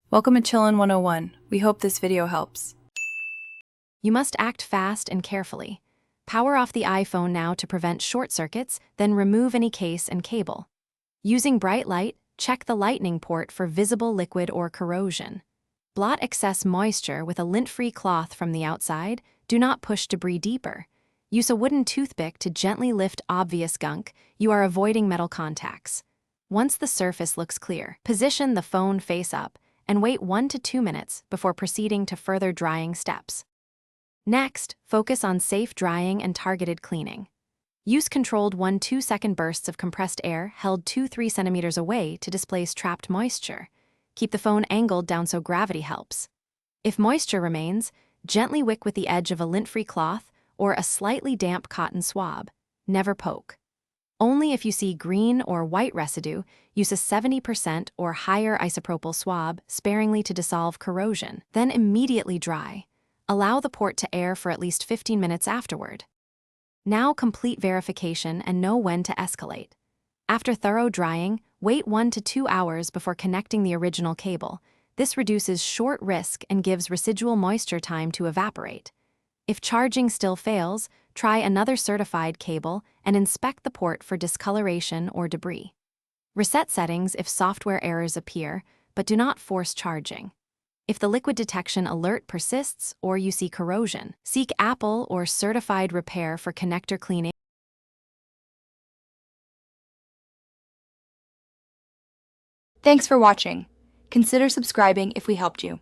Welcome to Chillin' 101. We hope this video helps. You must act fast and carefully. Power off the iPhone now to prevent short circuits, then remove any case and cable. Using bright light, check the lightning port for visible liquid or corrosion. Blot excess moisture with a lint-free cloth from the outside. Do not push debris deeper. Use a wooden toothpick to gently lift obvious gunk. You are avoiding metal contacts. Once the surface looks clear, position the phone face up and wait 1 to 2 minutes before proceeding to further drying steps. Next, focus on safe drying and targeted cleaning. Use controlled 1-2 second bursts of compressed air held 2-3 centimeters away to displace trapped moisture. Keep the phone angled down so gravity helps. If moisture remains, gently wick with the edge of a lint-free cloth or a slightly damp cotton swab. Never poke. Only if you see green or white residue, use a 70% or higher isopropyl swab sparingly to dissolve corrosion. Then immediately dry. Allow the port to air for at least 15 minutes afterward. Now complete verification and know when to escalate. After thorough drying, wait 1 to 2 hours before connecting the original cable. This reduces short risk and gives residual moisture time to evaporate. If charging still fails, try another certified cable and inspect the port for discoloration or debris. Reset settings if software errors appear, but do not force charging. If the liquid detection alert persists or you see corrosion, seek Apple or certified repair for connector cleaning. Thanks for watching. Consider subscribing if we helped you.